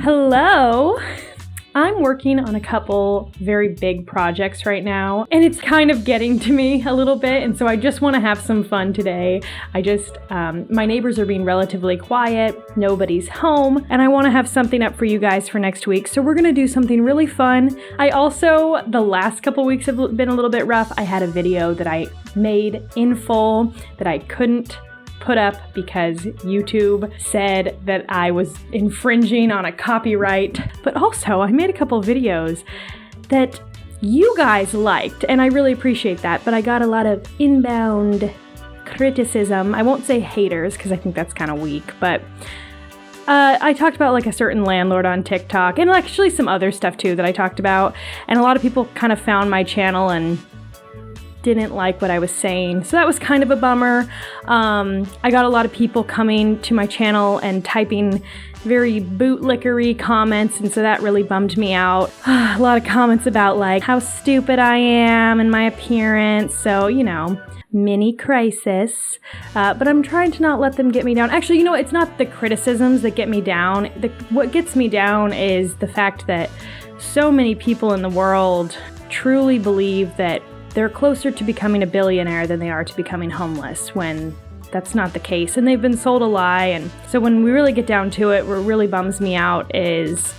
Hello! I'm working on a couple very big projects right now, and it's kind of getting to me a little bit, and so I just want to have some fun today. My neighbors are being relatively quiet, nobody's home, and I want to have something up for you guys for next week, so we're going to do something really fun. The last couple weeks have been a little bit rough. I had a video that I made in full that I couldn't put up because YouTube said that I was infringing on a copyright. But also, I made a couple videos that you guys liked, and I really appreciate that, but I got a lot of inbound criticism. I won't say haters, because I think that's kind of weak, but I talked about like a certain landlord on TikTok, and actually some other stuff too that I talked about, and a lot of people kind of found my channel and didn't like what I was saying, so that was kind of a bummer. I got a lot of people coming to my channel and typing very bootlickery comments, and so that really bummed me out. A lot of comments about like how stupid I am and my appearance, so mini crisis. But I'm trying to not let them get me down. Actually, it's not the criticisms that get me down. What gets me down is the fact that so many people in the world truly believe that they're closer to becoming a billionaire than they are to becoming homeless, when that's not the case. And they've been sold a lie. And so when we really get down to it, what really bums me out is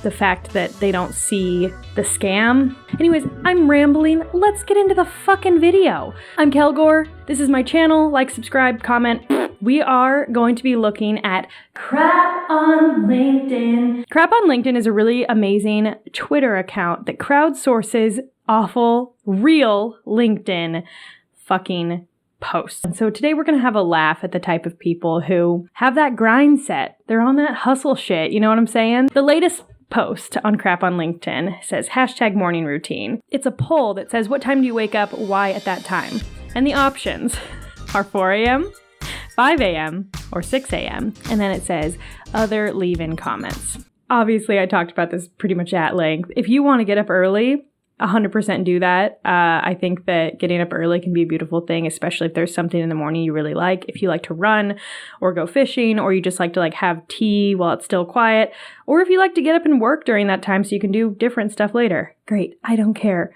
the fact that they don't see the scam. Anyways, I'm rambling. Let's get into the fucking video. I'm Kelgore. This is my channel. Like, subscribe, comment. We are going to be looking at Crap on LinkedIn. Crap on LinkedIn is a really amazing Twitter account that crowdsources awful, real LinkedIn fucking posts. And so today we're going to have a laugh at the type of people who have that grind set. They're on that hustle shit. You know what I'm saying? The latest post on Crap on LinkedIn says #morning routine. It's a poll that says, what time do you wake up? Why at that time? And the options are 4 a.m., 5 a.m., or 6 a.m. And then it says, other leave-in comments. Obviously, I talked about this pretty much at length. If you want to get up early, 100% do that. I think that getting up early can be a beautiful thing, especially if there's something in the morning you really like. If you like to run or go fishing, or you just like to have tea while it's still quiet, or if you like to get up and work during that time so you can do different stuff later. Great. I don't care.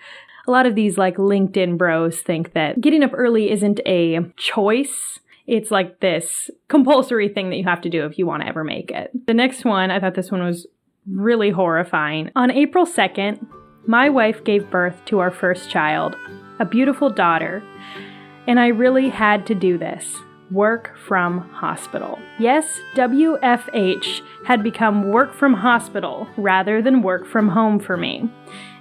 A lot of these LinkedIn bros think that getting up early isn't a choice. It's like this compulsory thing that you have to do if you want to ever make it. The next one, I thought this one was really horrifying. On April 2nd, my wife gave birth to our first child, a beautiful daughter, and I really had to do this. Work from hospital. Yes, WFH had become work from hospital rather than work from home for me,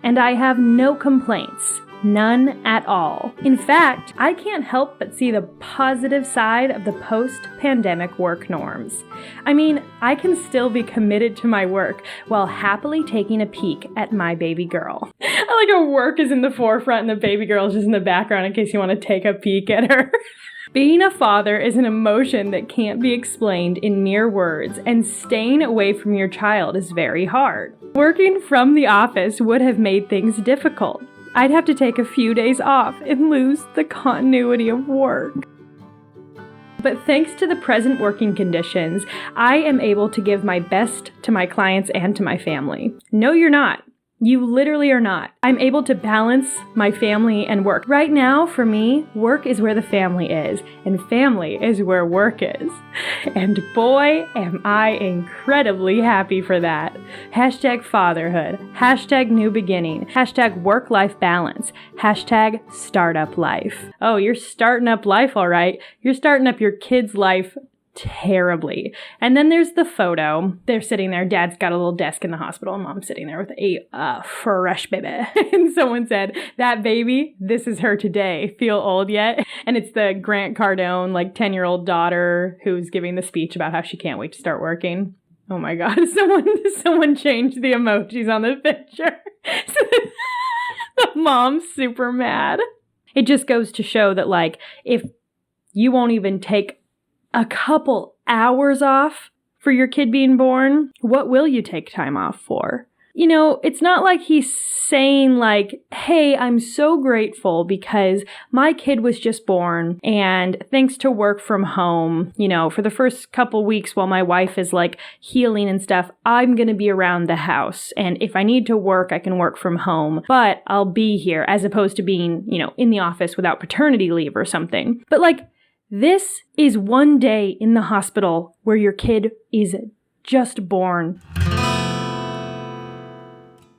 and I have no complaints. None at all. In fact, I can't help but see the positive side of the post-pandemic work norms. I mean, I can still be committed to my work while happily taking a peek at my baby girl. I like how work is in the forefront and the baby girl is just in the background in case you want to take a peek at her. Being a father is an emotion that can't be explained in mere words, and staying away from your child is very hard. Working from the office would have made things difficult. I'd have to take a few days off and lose the continuity of work. But thanks to the present working conditions, I am able to give my best to my clients and to my family. No, you're not. You literally are not. I'm able to balance my family and work. Right now, for me, work is where the family is, and family is where work is. And boy, am I incredibly happy for that. #fatherhood, #new beginning, #work-life balance, #startup life. Oh, you're starting up life, all right. You're starting up your kid's life terribly. And then there's the photo. They're sitting there. Dad's got a little desk in the hospital, and mom's sitting there with a fresh baby. And someone said, that baby, this is her today. Feel old yet? And it's the Grant Cardone, 10-year-old daughter who's giving the speech about how she can't wait to start working. Oh my God. Someone changed the emojis on the picture. The mom's super mad. It just goes to show that if you won't even take a couple hours off for your kid being born, what will you take time off for? you know, it's not like he's saying like, hey, I'm so grateful because my kid was just born and thanks to work from home, you know, for the first couple weeks while my wife is like healing and stuff, I'm going to be around the house. And if I need to work, I can work from home, but I'll be here as opposed to being, you know, in the office without paternity leave or something. But like, this is one day in the hospital where your kid is just born.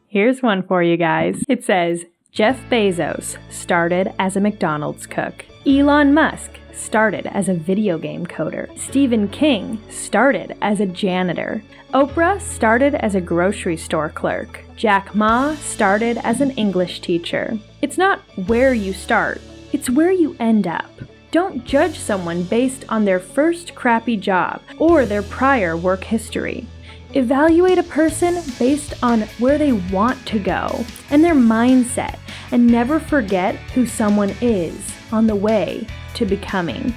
Here's one for you guys. It says, Jeff Bezos started as a McDonald's cook. Elon Musk started as a video game coder. Stephen King started as a janitor. Oprah started as a grocery store clerk. Jack Ma started as an English teacher. It's not where you start, it's where you end up. Don't judge someone based on their first crappy job or their prior work history. Evaluate a person based on where they want to go and their mindset, and never forget who someone is on the way to becoming.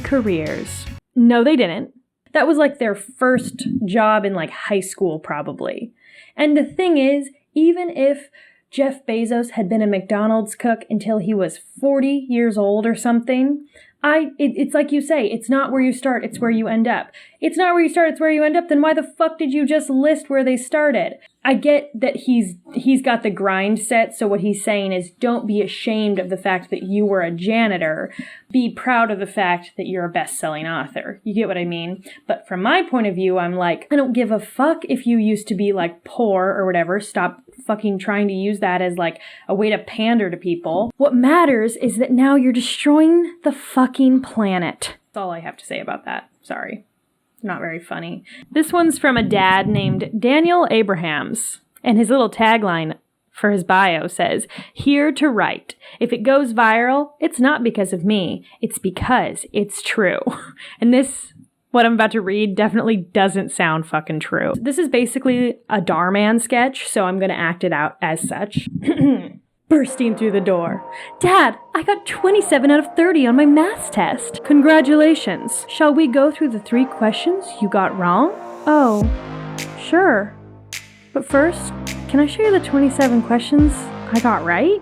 #careers. No, they didn't. That was like their first job in like high school probably. And the thing is, even if Jeff Bezos had been a McDonald's cook until he was 40 years old or something, it's like you say, it's not where you start, it's where you end up. It's not where you start, it's where you end up, then why the fuck did you just list where they started? I get that he's got the grind set, so what he's saying is don't be ashamed of the fact that you were a janitor. Be proud of the fact that you're a best-selling author. You get what I mean? But from my point of view, I'm like, I don't give a fuck if you used to be like poor or whatever. Stop fucking trying to use that as like a way to pander to people. What matters is that now you're destroying the fucking planet. That's all I have to say about that. Sorry. Not very funny. This one's from a dad named Daniel Abrahams, and his little tagline for his bio says, "Here to write. If it goes viral, it's not because of me, it's because it's true." And this, what I'm about to read, definitely doesn't sound fucking true. This is basically a Darman sketch, so I'm gonna act it out as such. Bursting through the door. Dad, I got 27 out of 30 on my maths test. Congratulations. Shall we go through the 3 questions you got wrong? Oh, sure. But first, can I show you the 27 questions I got right?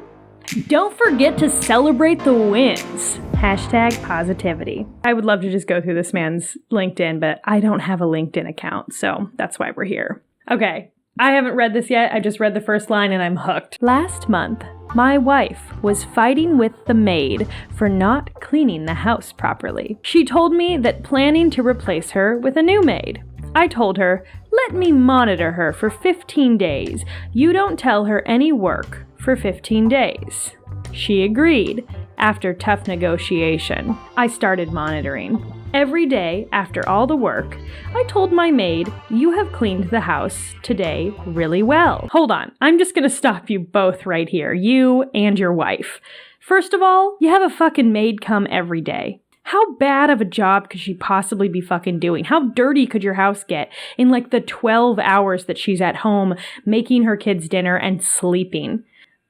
Don't forget to celebrate the wins. #positivity. I would love to just go through this man's LinkedIn, but I don't have a LinkedIn account, so that's why we're here. Okay. I haven't read this yet. I just read the first line and I'm hooked. Last month, my wife was fighting with the maid for not cleaning the house properly. She told me that planning to replace her with a new maid. I told her, let me monitor her for 15 days. You don't tell her any work for 15 days. She agreed. After tough negotiation, I started monitoring. Every day, after all the work, I told my maid, you have cleaned the house today really well. Hold on, I'm just gonna stop you both right here, you and your wife. First of all, you have a fucking maid come every day. How bad of a job could she possibly be fucking doing? How dirty could your house get in like the 12 hours that she's at home making her kids dinner and sleeping?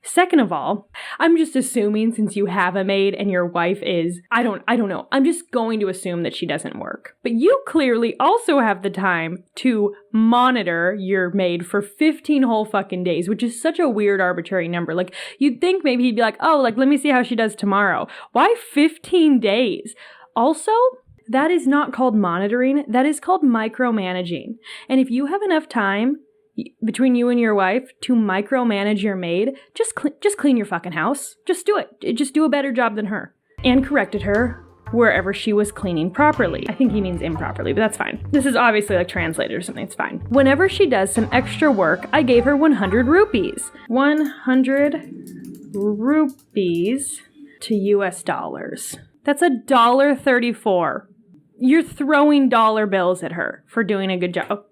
Second of all, I'm just assuming since you have a maid and your wife is, I don't know. I'm just going to assume that she doesn't work. But you clearly also have the time to monitor your maid for 15 whole fucking days, which is such a weird arbitrary number. Like, you'd think maybe he'd be like, oh, like, let me see how she does tomorrow. Why 15 days? Also, that is not called monitoring. That is called micromanaging. And if you have enough time between you and your wife to micromanage your maid, just clean your fucking house. Just do it. Just do a better job than her. And corrected her wherever she was cleaning properly. I think he means improperly, but that's fine. This is obviously like translated or something, it's fine. Whenever she does some extra work, I gave her 100 rupees. 100 rupees to US dollars. That's $1.34. You're throwing dollar bills at her for doing a good job.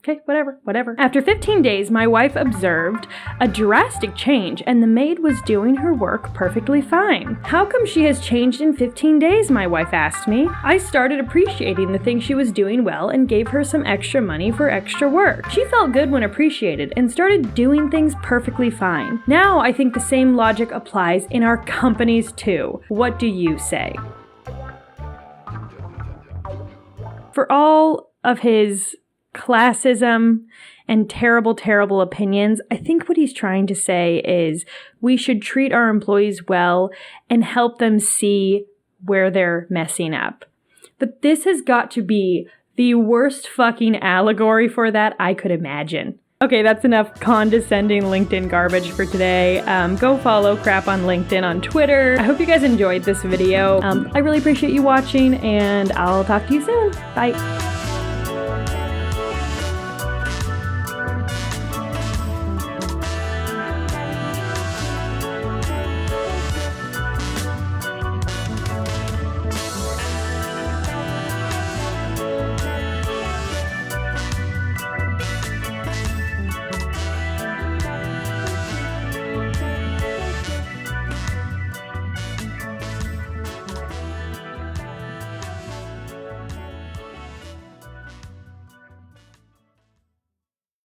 Okay, whatever. After 15 days, my wife observed a drastic change and the maid was doing her work perfectly fine. How come she has changed in 15 days, my wife asked me. I started appreciating the things she was doing well and gave her some extra money for extra work. She felt good when appreciated and started doing things perfectly fine. Now I think the same logic applies in our companies too. What do you say? For all of his classism and terrible, terrible opinions. I think what he's trying to say is we should treat our employees well and help them see where they're messing up. But this has got to be the worst fucking allegory for that I could imagine. Okay, that's enough condescending LinkedIn garbage for today. Go follow Crap on LinkedIn on Twitter. I hope you guys enjoyed this video. I really appreciate you watching, and I'll talk to you soon. Bye.